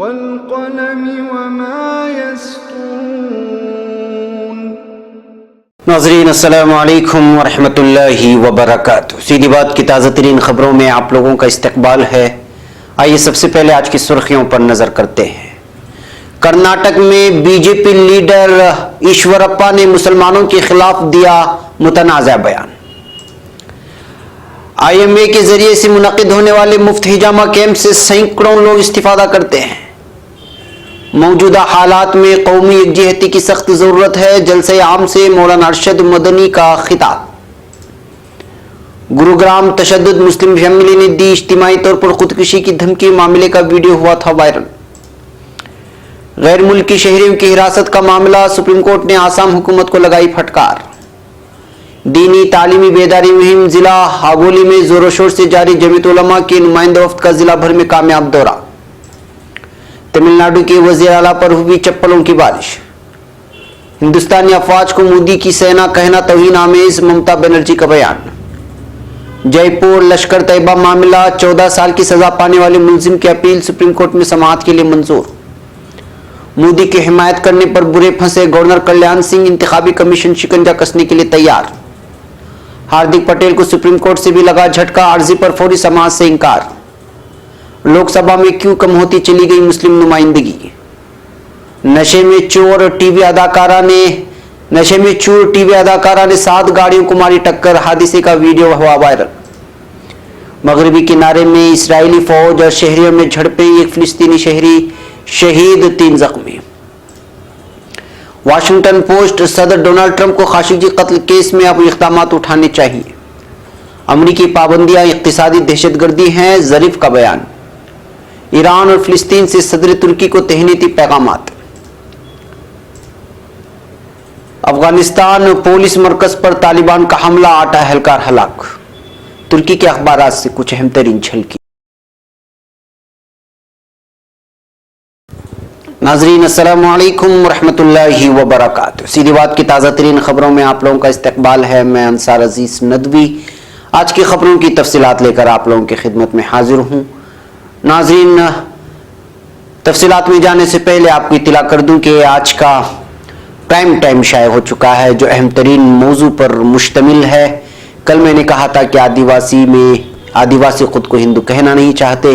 والقلم وما يسطرون۔ ناظرین السلام علیکم ورحمۃ اللہ وبرکاتہ۔ سیدھی بات کی تازہ ترین خبروں میں آپ لوگوں کا استقبال ہے۔ آئیے سب سے پہلے آج کی سرخیوں پر نظر کرتے ہیں۔ کرناٹک میں بی جے پی لیڈر ایشورپا نے مسلمانوں کے خلاف دیا متنازع بیان۔ آئی ایم اے کے ذریعے سے منعقد ہونے والے مفت ہجامہ کیمپ سے سینکڑوں لوگ استفادہ کرتے ہیں۔ موجودہ حالات میں قومی یکجہتی کی سخت ضرورت ہے، جلسہ عام سے مولانا ارشد مدنی کا خطاب۔ گروگرام تشدد مسلم فیملی نے دی اجتماعی طور پر خودکشی کی دھمکی، معاملے کا ویڈیو ہوا تھا وائرل۔ غیر ملکی شہریوں کی حراست کا معاملہ، سپریم کورٹ نے آسام حکومت کو لگائی پھٹکار۔ دینی تعلیمی بیداری مہم، ضلع ہاگولی میں زور و شور سے جاری جمعیت علماء کے نمائندہ وفد کا ضلع بھر میں کامیاب دورہ۔ تمل ناڈو کے وزیر اعلیٰ پر ہوئی چپلوں کی بارش۔ ہندوستانی افواج کو مودی کی سینا کہنا توہین آمیز، ممتا بنرجی کا بیان۔ جے پور لشکر طیبہ معاملہ، 14 سال کی سزا پانے والے ملزم کی اپیل سپریم کورٹ میں سماعت کے لیے منظور۔ مودی کی حمایت کرنے پر برے پھنسے گورنر کلیان سنگھ، انتخابی کمیشن شکنجہ کسنے کے لیے تیار۔ ہاردک پٹیل کو سپریم کورٹ سے بھی لگا جھٹکا، عرضی پر فوری سماعت سے انکار۔ لوک سبھا میں کیوں کم ہوتی چلی گئی مسلم نمائندگی؟ نشے میں چور ٹی وی اداکارہ نے 7 گاڑیوں کو ماری ٹکر، حادثے کا ویڈیو ہوا وائرل۔ مغربی کنارے میں اسرائیلی فوج اور شہریوں میں جھڑپیں، 1 فلسطینی شہری شہید، 3 زخمی۔ واشنگٹن پوسٹ، صدر ڈونلڈ ٹرمپ کو خاشقجی قتل کیس میں اب اقدامات اٹھانے چاہیے۔ امریکی پابندیاں اقتصادی دہشت گردی ہیں، ظریف کا بیان۔ ایران اور فلسطین سے صدر ترکی کو تہنیتی پیغامات۔ افغانستان پولیس مرکز پر طالبان کا حملہ، 8 اہلکار ہلاک۔ ترکی کے اخبارات سے کچھ اہم ترین جھلکی۔ ناظرین السلام علیکم ورحمۃ اللہ وبرکاتہ۔ سیدھی بات کی تازہ ترین خبروں میں آپ لوگوں کا استقبال ہے، میں انصار عزیز ندوی آج کی خبروں کی تفصیلات لے کر آپ لوگوں کی خدمت میں حاضر ہوں۔ ناظرین، تفصیلات میں جانے سے پہلے آپ کو اطلاع کر دوں کہ آج کا پرائم ٹائم شائع ہو چکا ہے، جو اہم ترین موضوع پر مشتمل ہے۔ کل میں نے کہا تھا کہ آدیواسی خود کو ہندو کہنا نہیں چاہتے۔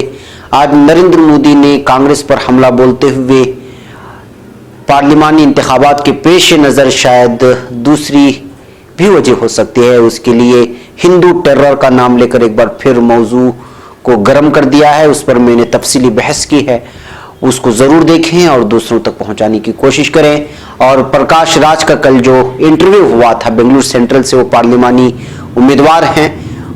آج نریندر مودی نے کانگریس پر حملہ بولتے ہوئے پارلیمانی انتخابات کے پیش نظر شاید دوسری بھی وجہ ہو سکتی ہے، اس کے لیے ہندو ٹیرر کا نام لے کر ایک بار پھر موضوع کو گرم کر دیا ہے۔ اس پر میں نے تفصیلی بحث کی ہے، اس کو ضرور دیکھیں اور دوسروں تک پہنچانے کی کوشش کریں۔ اور پرکاش راج کا کل جو انٹرویو ہوا تھا بنگلور سینٹرل سے، وہ پارلیمانی امیدوار ہیں،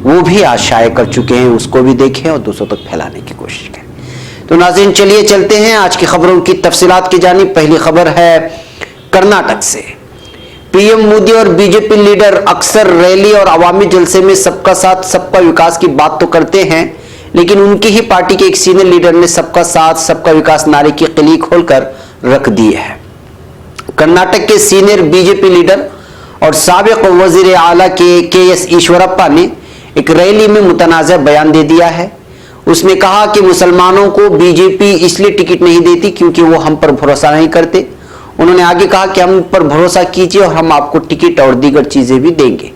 وہ بھی آج شائع کر چکے ہیں، اس کو بھی دیکھیں اور دوسروں تک پھیلانے کی کوشش کریں۔ تو ناظرین چلیے چلتے ہیں آج کی خبروں کی تفصیلات کی جانب۔ پہلی خبر ہے کرناٹک سے۔ پی ایم مودی اور بی جے پی لیڈر اکثر ریلی اور عوامی جلسے میں سب کا ساتھ سب کا وکاس کی بات تو کرتے ہیں، لیکن ان کی ہی پارٹی کے ایک سینئر لیڈر نے سب کا ساتھ سب کا وکاس نعرے کی قلی کھول کر رکھ دی ہے۔ کرناٹک کے senior B J P leader اور سابق وزیر اعلیٰ کے ایس ایشورپا نے ایک ریلی میں متنازع بیان دے دیا ہے۔ اس نے کہا کہ مسلمانوں کو بی جے پی اس لیے ٹکٹ نہیں دیتی کیونکہ وہ ہم پر بھروسہ نہیں کرتے۔ انہوں نے آگے کہا کہ ہم پر بھروسہ کیجیے اور ہم آپ کو ٹکٹ اور دیگر چیزیں بھی دیں گے۔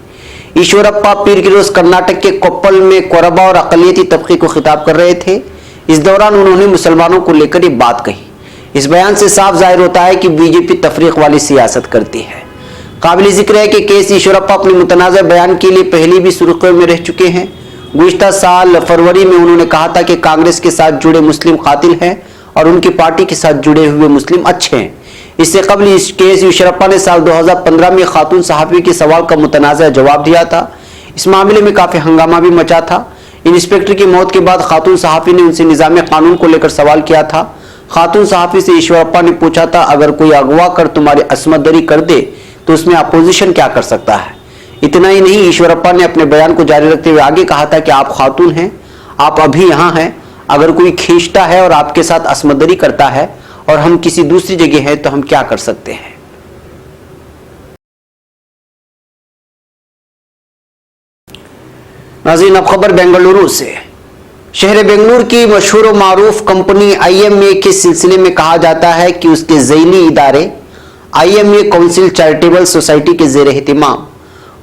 ایشورپا پیر کے روز کرناٹک کے کوپل میں کوربا اور اقلیتی طبقے کو خطاب کر رہے تھے۔ اس دوران انہوں نے مسلمانوں کو لے کر یہ بات کہی۔ اس بیان سے صاف ظاہر ہوتا ہے کہ بی جے پی تفریق والی سیاست کرتی ہے۔ قابل ذکر ہے کہ ایس ایشورپا اپنے متنازع بیان کے لیے پہلے بھی سرخیوں میں رہ چکے ہیں۔ گزشتہ سال فروری میں انہوں نے کہا تھا کہ کانگریس کے ساتھ جڑے مسلم قاتل ہیں اور ان کی پارٹی کے ساتھ جڑے ہوئے مسلم اچھے ہیں۔ اس سے قبل ایس ایشورپا نے سال 2015 میں خاتون صحافی کے سوال کا متنازع جواب دیا تھا۔ اس معاملے میں کافی ہنگامہ بھی مچا تھا۔ انسپکٹر کی موت کے بعد خاتون صحافی نے ان سے نظام قانون کو لے کر سوال کیا تھا۔ خاتون صحافی سے ایشورپا نے پوچھا تھا، اگر کوئی اغوا کر تمہاری عصمت دری کر دے تو اس میں اپوزیشن کیا کر سکتا ہے؟ اتنا ہی نہیں، ایشورپا نے اپنے بیان کو جاری رکھتے ہوئے آگے کہا تھا کہ آپ خاتون ہیں، آپ ابھی یہاں ہیں، اگر کوئی کھینچتا ہے اور آپ کے ساتھ عصمت دری کرتا ہے اور ہم کسی دوسری جگہ ہیں تو ہم کیا کر سکتے ہیں؟ ناظرین اب خبر بنگلورو سے۔ شہر بنگلور کی مشہور و معروف کمپنی IMA کے سلسلے میں کہا جاتا ہے کہ اس کے ذیلی ادارے IMA کونسل چیریٹیبل سوسائٹی کے زیر اہتمام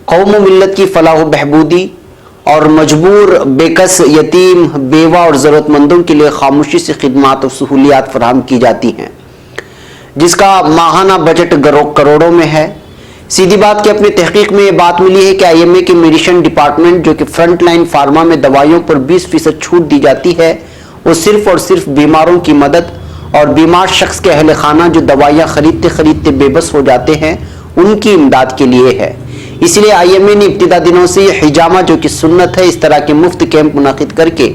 قوم و ملت کی فلاح و بہبودی اور مجبور بےکس یتیم بیوہ اور ضرورت مندوں کے لیے خاموشی سے خدمات اور سہولیات فراہم کی جاتی ہیں، جس کا ماہانہ بجٹ کروڑوں میں ہے۔ سیدھی بات کہ اپنی تحقیق میں یہ بات ملی ہے کہ IMA کے میڈیسن ڈپارٹمنٹ، جو کہ فرنٹ لائن فارما میں دوائیوں پر 20% چھوٹ دی جاتی ہے، وہ صرف اور صرف بیماروں کی مدد اور بیمار شخص کے اہل خانہ جو دوائیاں خریدتے بے بس ہو جاتے ہیں ان کی امداد کے لیے ہے۔ اس لیے IMA نے ابتدا دنوں سے یہ حجامہ، جو کہ سنت ہے، اس طرح کے مفت کیمپ منعقد کر کے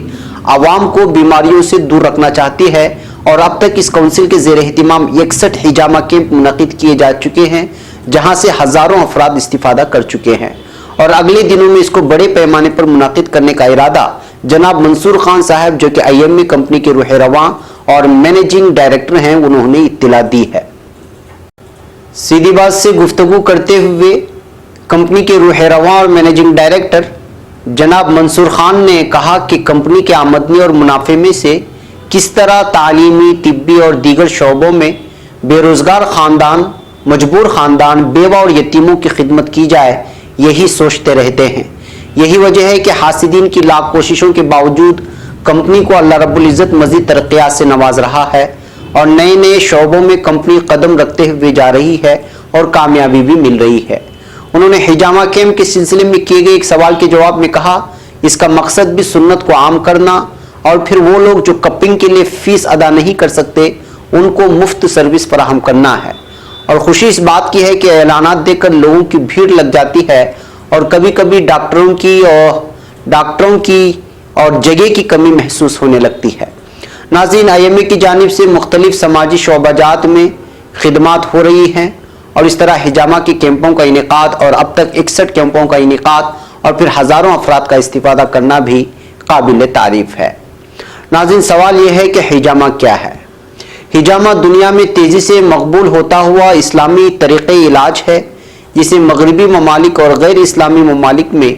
عوام کو بیماریوں سے دور رکھنا چاہتی ہے، اور اب تک اس کونسل کے زیر اہتمام 61 حجامہ کیمپ منعقد کیے جا چکے ہیں، جہاں سے ہزاروں افراد استفادہ کر چکے ہیں، اور اگلے دنوں میں اس کو بڑے پیمانے پر منعقد کرنے کا ارادہ جناب منصور خان صاحب، جو کہ IMA کمپنی کے روح رواں اور مینیجنگ ڈائریکٹر ہیں، انہوں نے اطلاع دی ہے۔ سیدھی بات سے گفتگو کرتے ہوئے کمپنی کے روح رواں اور مینیجنگ ڈائریکٹر جناب منصور خان نے کہا کہ کمپنی کے آمدنی اور منافع میں سے کس طرح تعلیمی، طبی اور دیگر شعبوں میں بے روزگار خاندان، مجبور خاندان، بیوہ اور یتیموں کی خدمت کی جائے، یہی سوچتے رہتے ہیں۔ یہی وجہ ہے کہ حاسدین کی لاکھ کوششوں کے باوجود کمپنی کو اللہ رب العزت مزید ترقیات سے نواز رہا ہے، اور نئے شعبوں میں کمپنی قدم رکھتے ہوئے جا رہی ہے اور کامیابی بھی مل رہی ہے۔ انہوں نے حجامہ کیمپ کے سلسلے میں کیے گئے ایک سوال کے جواب میں کہا، اس کا مقصد بھی سنت کو عام کرنا، اور پھر وہ لوگ جو کپنگ کے لیے فیس ادا نہیں کر سکتے ان کو مفت سروس فراہم کرنا ہے۔ اور خوشی اس بات کی ہے کہ اعلانات دے کر لوگوں کی بھیڑ لگ جاتی ہے، اور کبھی کبھی ڈاکٹروں کی اور جگہ کی کمی محسوس ہونے لگتی ہے۔ ناظرین، IMA کی جانب سے مختلف سماجی شعبہ جات میں خدمات ہو رہی ہیں، اور اس طرح حجامہ کے کیمپوں کا انعقاد اور اب تک 61 کیمپوں کا انعقاد اور پھر ہزاروں افراد کا استفادہ کرنا بھی قابل تعریف ہے۔ ناظرین، سوال یہ ہے کہ حجامہ کیا ہے؟ حجامہ دنیا میں تیزی سے مقبول ہوتا ہوا اسلامی طریقہ علاج ہے، جسے مغربی ممالک اور غیر اسلامی ممالک میں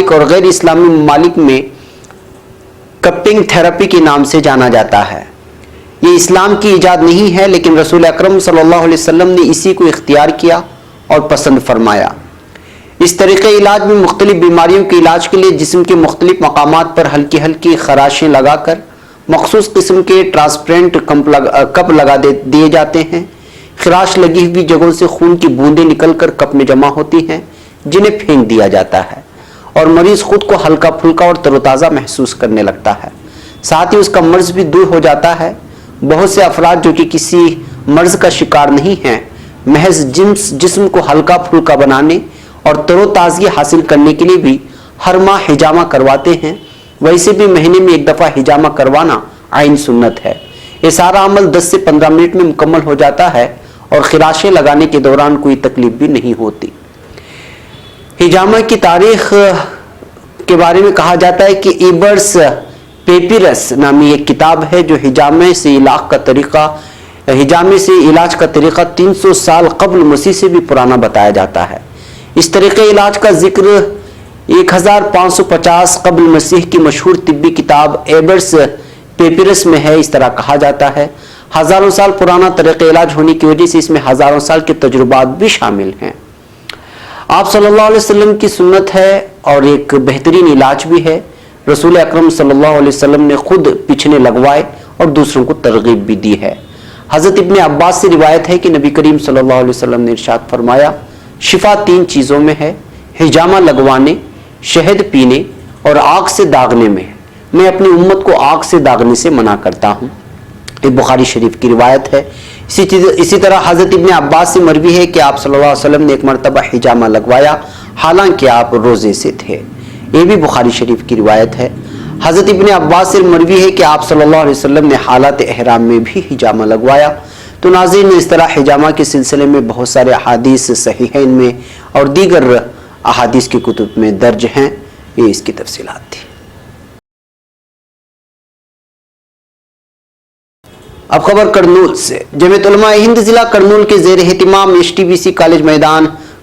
اور غیر اسلامی ممالک میں کپنگ تھراپی کے نام سے جانا جاتا ہے۔ یہ اسلام کی ایجاد نہیں ہے، لیکن رسول اکرم صلی اللہ علیہ وسلم نے اسی کو اختیار کیا اور پسند فرمایا۔ اس طریقہ علاج میں مختلف بیماریوں کے علاج کے لیے جسم کے مختلف مقامات پر ہلکی ہلکی خراشیں لگا کر مخصوص قسم کے ٹرانسپیرنٹ کپ لگا دیے جاتے ہیں۔ خراش لگی ہوئی جگہوں سے خون کی بوندیں نکل کر کپ میں جمع ہوتی ہیں، جنہیں پھینک دیا جاتا ہے، اور مریض خود کو ہلکا پھلکا اور تر و تازہ محسوس کرنے لگتا ہے۔ ساتھ ہی اس کا مرض بھی دور ہو جاتا ہے۔ بہت سے افراد جو کہ کسی مرض کا شکار نہیں ہیں، محض جسم کو ہلکا پھلکا بنانے اور تر و تازگی حاصل کرنے کے لیے بھی ہر ماہ حجامہ کرواتے ہیں۔ ویسے بھی مہینے میں ایک دفعہ حجامہ کروانا عین سنت ہے۔ یہ سارا عمل 10 سے 15 منٹ میں مکمل ہو جاتا ہے، اور خراشیں لگانے کے دوران کوئی تکلیف بھی نہیں ہوتی۔ حجامہ کی تاریخ کے بارے میں کہا جاتا ہے کہ ایبرس پیپیرس نامی ایک کتاب ہے، جو حجامے سے علاج کا طریقہ 300 سال قبل مسیح سے بھی پرانا بتایا جاتا ہے۔ اس طریقے علاج کا ذکر 1550 قبل مسیح کی مشہور طبی کتاب ایبرس پیپیرس میں ہے۔ اس طرح کہا جاتا ہے، ہزاروں سال پرانا طریقہ علاج ہونے کی وجہ سے اس میں ہزاروں سال کے تجربات بھی شامل ہیں۔ آپ صلی اللہ علیہ وسلم کی سنت ہے اور ایک بہترین علاج بھی ہے۔ رسول اکرم صلی اللہ علیہ وسلم نے خود پیچھنے لگوائے اور دوسروں کو ترغیب بھی دی ہے۔ حضرت ابن عباس سے روایت ہے کہ نبی کریم صلی اللہ علیہ وسلم نے ارشاد فرمایا، شفا 3 چیزوں میں ہے، حجامہ لگوانے، شہد پینے اور آگ سے داغنے میں ہے۔ میں اپنی امت کو آگ سے داغنے سے منع کرتا ہوں۔ یہ بخاری شریف کی روایت ہے۔ اسی طرح حضرت ابن عباس سے مروی ہے کہ آپ صلی اللہ علیہ وسلم نے ایک مرتبہ حجامہ لگوایا، حالانکہ آپ روزے سے تھے۔ یہ بھی بخاری شریف کی روایت ہے۔ حضرت ابن عباس سے مروی ہے کہ آپ صلی اللہ علیہ وسلم نے حالات احرام میں بھی حجامہ لگوایا۔ تو ناظرین، اس طرح حجامہ کے سلسلے میں بہت سارے احادیث صحیحین میں اور دیگر احادیث کی کتب میں درج ہیں۔ یہ اس کی تفصیلات تھی۔ اب خبر کرنول سے۔ جمعیت علماء ہند ضلع کرنول کے زیر اہتمام STBC کالج میدان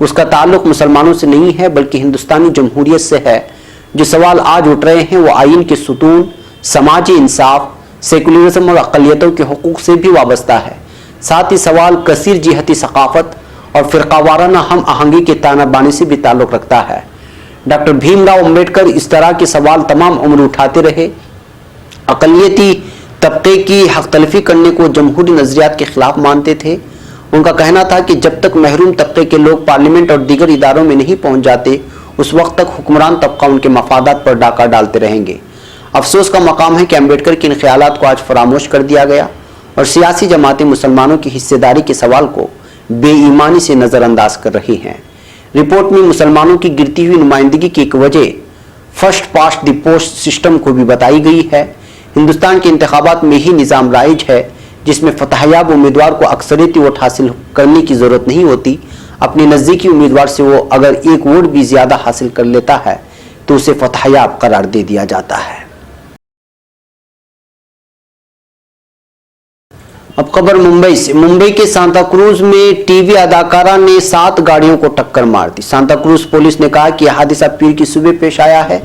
اس کا تعلق مسلمانوں سے نہیں ہے بلکہ ہندوستانی جمہوریت سے ہے۔ جو سوال آج اٹھ رہے ہیں وہ آئین کے ستون، سماجی انصاف، سیکولرزم اور اقلیتوں کے حقوق سے بھی وابستہ ہے۔ ساتھ ہی سوال کثیر جہتی ثقافت اور فرقہ وارانہ ہم آہنگی کے تانہ بانی سے بھی تعلق رکھتا ہے۔ ڈاکٹر بھیم راؤ امبیڈکر اس طرح کے سوال تمام عمر اٹھاتے رہے۔ اقلیتی طبقے کی حق تلفی کرنے کو جمہوری نظریات کے خلاف مانتے تھے۔ ان کا کہنا تھا کہ جب تک محروم طبقے کے لوگ پارلیمنٹ اور دیگر اداروں میں نہیں پہنچ جاتے اس وقت تک حکمران طبقہ ان کے مفادات پر ڈاکہ ڈالتے رہیں گے۔ افسوس کا مقام ہے کہ امبیڈکر کے ان خیالات کو آج فراموش کر دیا گیا اور سیاسی جماعتیں مسلمانوں کی حصہ داری کے سوال کو بے ایمانی سے نظر انداز کر رہی ہیں۔ رپورٹ میں مسلمانوں کی گرتی ہوئی نمائندگی کی ایک وجہ first past the post system کو بھی بتائی گئی ہے۔ ہندوستان کے انتخابات میں ہی نظام رائج ہے جس میں فتح یاب امیدوار کو اکثریتی ووٹ حاصل کرنے کی ضرورت نہیں ہوتی۔ اپنے نزدیکی امیدوار سے وہ اگر ایک ووٹ بھی زیادہ حاصل کر لیتا ہے تو اسے فتح یاب قرار دے دیا جاتا ہے۔ اب خبر ممبئی سے۔ ممبئی کے سانتا کروز میں ٹی وی اداکارہ نے 7 گاڑیوں کو ٹکر مار دی۔ سانتا کروز پولیس نے کہا کہ یہ حادثہ پیر کی صبح پیش آیا ہے۔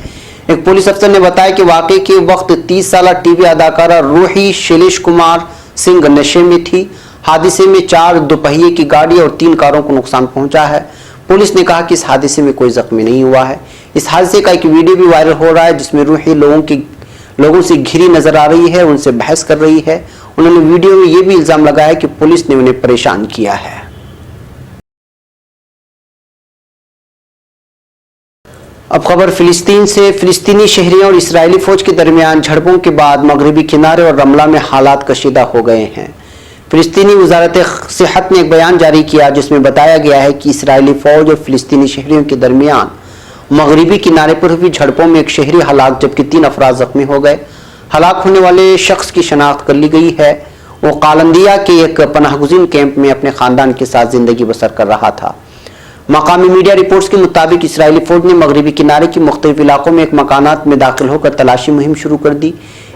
ایک پولیس افسر نے بتایا کہ واقعے کے وقت 30 سالہ ٹی وی اداکارہ روحی شیلیش کمار سنگھ نشے میں تھی۔ حادثے میں 4 دوپہیے کی گاڑی اور 3 کاروں کو نقصان پہنچا ہے۔ پولیس نے کہا کہ اس حادثے میں کوئی زخمی نہیں ہوا ہے۔ اس حادثے کا ایک ویڈیو بھی وائرل ہو رہا ہے جس میں روحی لوگوں سے گھری نظر آ رہی ہے، ان سے بحث کر رہی ہے۔ انہوں نے ویڈیو میں یہ بھی الزام لگایا کہ پولیس نے انہیں پریشان کیا ہے۔ اب خبر فلسطین سے۔ فلسطینی شہریوں اور اسرائیلی فوج کے درمیان جھڑپوں کے بعد مغربی کنارے اور رملہ میں حالات کشیدہ ہو گئے ہیں۔ فلسطینی وزارت صحت نے ایک بیان جاری کیا جس میں بتایا گیا ہے کہ اسرائیلی فوج اور فلسطینی شہریوں کے درمیان مغربی کنارے پر ہوئی جھڑپوں میں ایک شہری ہلاک جبکہ 3 افراد زخمی ہو گئے۔ ہلاک ہونے والے شخص کی شناخت کر لی گئی ہے۔ وہ قالندیہ کے ایک پناہ گزین کیمپ میں اپنے خاندان کے ساتھ زندگی بسر کر رہا تھا۔ مقامی میڈیا رپورٹس کے مطابق اسرائیلی فوج نے مغربی کنارے کے مختلف علاقوں میں ایک مکانات میں داخل ہو کر تلاشی مہم شروع کر دی۔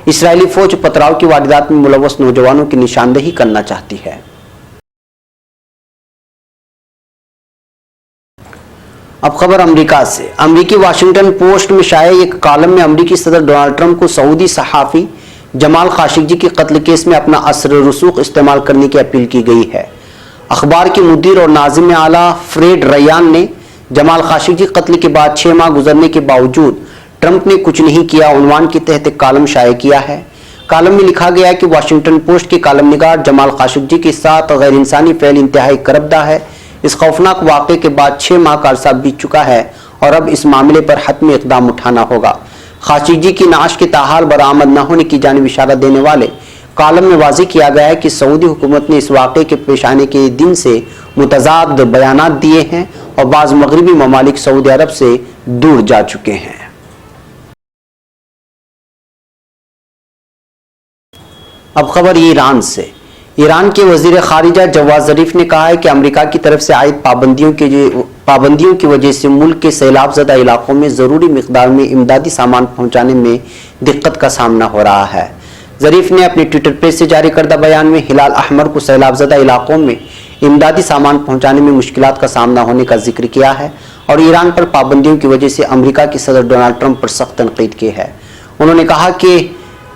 اسرائیلی فوج پتھراؤ کی واردات میں ملوث نوجوانوں کی نشاندہی کرنا چاہتی ہے۔ اب خبر امریکہ سے۔ امریکی واشنگٹن پوسٹ میں شائع ایک کالم میں امریکی صدر ڈونلڈ ٹرمپ کو سعودی صحافی جمال خاشقجی کے قتل کیس میں اپنا اثر رسوخ استعمال کرنے کی اپیل کی گئی ہے۔ اخبار کے مدیر اور ناظم اعلیٰ فریڈ ریان نے جمال خاشقجی قتل کے بعد 6 ماہ گزرنے کے باوجود ٹرمپ نے کچھ نہیں کیا عنوان کے تحت ایک کالم شائع کیا ہے۔ کالم میں لکھا گیا ہے کہ واشنگٹن پوسٹ کے کالم نگار جمال خاشقجی کے ساتھ غیر انسانی فعل انتہائی کربدہ ہے۔ اس خوفناک واقعے کے بعد 6 ماہ کا عرصہ بیت چکا ہے اور اب اس معاملے پر حتمی اقدام اٹھانا ہوگا۔ خاشقجی کی نعش کے تاحال برآمد نہ ہونے کی جانب اشارہ دینے والے کالم میں واضح کیا گیا ہے کہ سعودی حکومت نے اس واقعے کے پیش آنے کے دن سے متضاد بیانات دیے ہیں اور بعض مغربی ممالک سعودی عرب سے دور جا چکے ہیں۔ اب خبر ایران سے۔ ایران کے وزیر خارجہ جواد ظریف نے کہا ہے کہ امریکہ کی طرف سے عائد پابندیوں کی وجہ سے ملک کے سیلاب زدہ علاقوں میں ضروری مقدار میں امدادی سامان پہنچانے میں دقت کا سامنا ہو رہا ہے۔ ظریف نے اپنے ٹویٹر پیج سے جاری کردہ بیان میں ہلال احمر کو سیلاب زدہ علاقوں میں امدادی سامان پہنچانے میں مشکلات کا سامنا ہونے کا ذکر کیا ہے اور ایران پر پابندیوں کی وجہ سے امریکہ کے صدر ڈونلڈ ٹرمپ پر سخت تنقید کی ہے۔ انہوں نے کہا کہ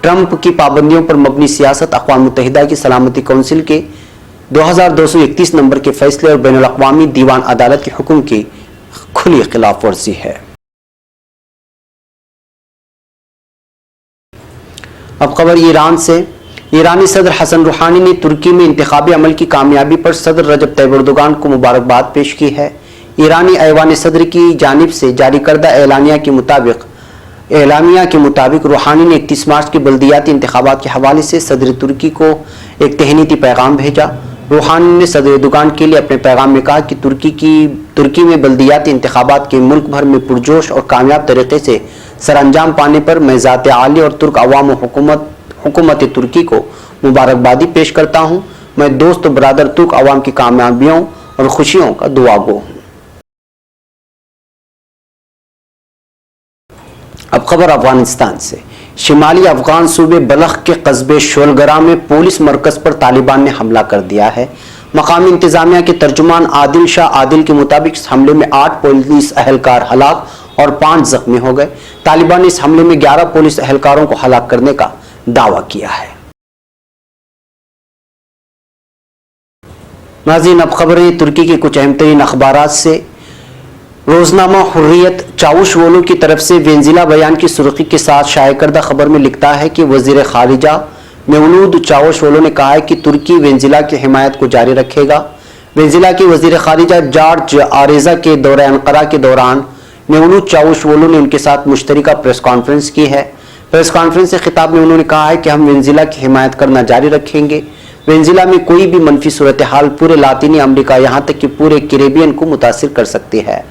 ٹرمپ کی پابندیوں پر مبنی سیاست اقوام متحدہ کی سلامتی کونسل کے 2231 نمبر کے فیصلے اور بین الاقوامی دیوان عدالت کے حکم کی کھلی خلاف ورزی ہے۔ اب خبر ایران سے۔ ایرانی صدر حسن روحانی نے ترکی میں انتخابی عمل کی کامیابی پر صدر رجب طیب اردوغان کو مبارکباد پیش کی ہے۔ ایرانی ایوان صدر کی جانب سے جاری کردہ اعلامیہ کے مطابق روحانی نے 31 مارچ کے بلدیاتی انتخابات کے حوالے سے صدر ترکی کو ایک تہنیتی پیغام بھیجا۔ روحانی نے صدر اردوغان کے لیے اپنے پیغام میں کہا کہ ترکی میں بلدیاتی انتخابات کے ملک بھر میں پرجوش اور کامیاب طریقے سے سر انجام پانے پر میں ذات عالی اور ترک عوام و حکومت ترکی کو مبارکبادی پیش کرتا ہوں۔ میں دوست و برادر ترک عوام کی کامیابیوں اور خوشیوں کا دعا گو ہوں۔ اب خبر افغانستان سے۔ شمالی افغان صوبے بلخ کے قصبے شولگرہ میں پولیس مرکز پر طالبان نے حملہ کر دیا ہے۔ مقامی انتظامیہ کے ترجمان عادل شاہ عادل کے مطابق اس حملے میں 8 پولیس اہلکار ہلاک اور 5 زخمی ہو گئے۔ طالبان نے اس حملے میں 11 پولیس اہلکاروں کو ہلاک کرنے کا دعویٰ کیا ہے۔ ناظرین، اب خبریں ترکی کے کچھ اہم ترین اخبارات سے۔ روزنامہ حریت چاوشولو کی طرف سے وینزیلا بیان کی سرخی کے ساتھ شائع کردہ خبر میں لکھتا ہے کہ وزیر خارجہ میولود چاوشولو نے کہا ہے کہ ترکی وینزیلا کی حمایت کو جاری رکھے گا۔ وینزیلا کے وزیر خارجہ جارج آریزا کے دورہ انقرہ کے دوران میولود چاوشولو نے ان کے ساتھ مشترکہ پریس کانفرنس کی ہے۔ پریس کانفرنس سے خطاب میں انہوں نے کہا ہے کہ ہم وینزیلا کی حمایت کرنا جاری رکھیں گے۔ وینزیلا میں کوئی بھی منفی صورتحال پورے لاطینی امریکہ یہاں تک کہ پورے کیریبین کو متاثر کر سکتی ہے۔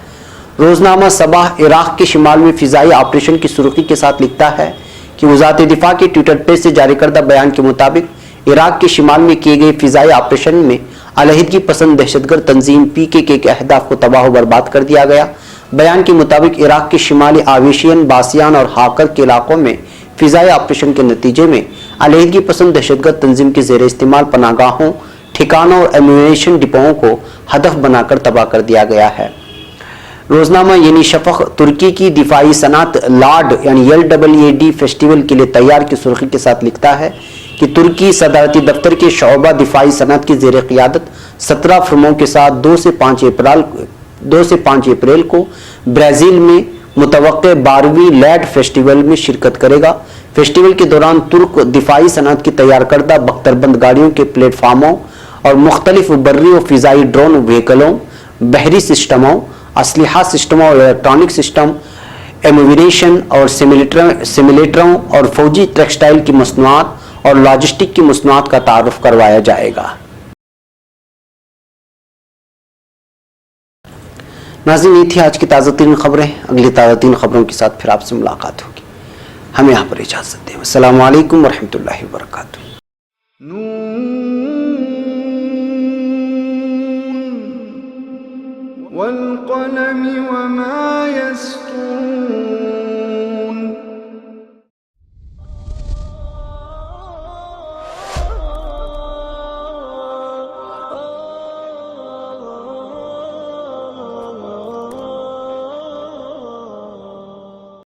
روزنامہ صباح عراق کے شمال میں فضائی آپریشن کی سرخی کے ساتھ لکھتا ہے کہ وزارت دفاع کے ٹویٹر پیج سے جاری کردہ بیان کے مطابق عراق کے شمال میں کیے گئے فضائی آپریشن میں علیحدگی پسند دہشت گرد تنظیم PKK کے اہداف کو تباہ و برباد کر دیا گیا۔ بیان کے مطابق عراق کے شمالی آویشین، باسیان اور ہاکر کے علاقوں میں فضائی آپریشن کے نتیجے میں علیحدگی پسند دہشت گرد تنظیم کے زیر استعمال پناہ گاہوں، ٹھکانوں اور ایمونیشن ڈپوؤں کو ہدف بنا کر تباہ کر دیا گیا ہے۔ روزنامہ یعنی شفق ترکی کی دفاعی صنعت لاڈ یعنی LAAD فیسٹیول کے لیے تیار کی سرخی کے ساتھ لکھتا ہے کہ ترکی صدارتی دفتر کے شعبہ دفاعی صنعت کی زیر قیادت 17 فرموں کے ساتھ 2 سے 5 اپریل کو برازیل میں متوقع 12ویں لیڈ فیسٹیول میں شرکت کرے گا۔ فیسٹیول کے دوران ترک دفاعی صنعت کی تیار کردہ بختربند گاڑیوں کے پلیٹ فارموں اور مختلف بری و فضائی ڈرون وہیکلوں، بحری سسٹموں، اسلحہ سسٹموں اور الیکٹرانک سسٹم، ایمونیشن اور سیمولیٹروں اور فوجی ٹیکسٹائل کی مصنوعات اور لاجسٹک کی مصنوعات کا تعارف کروایا جائے گا۔ ناظرین، یہ تھی آج کی تازہ ترین خبریں۔ اگلی تازہ ترین خبروں کے ساتھ پھر آپ سے ملاقات ہوگی۔ ہمیں یہاں پر اجازت دیں۔ السلام علیکم ورحمۃ اللہ وبرکاتہ۔ والقلم وما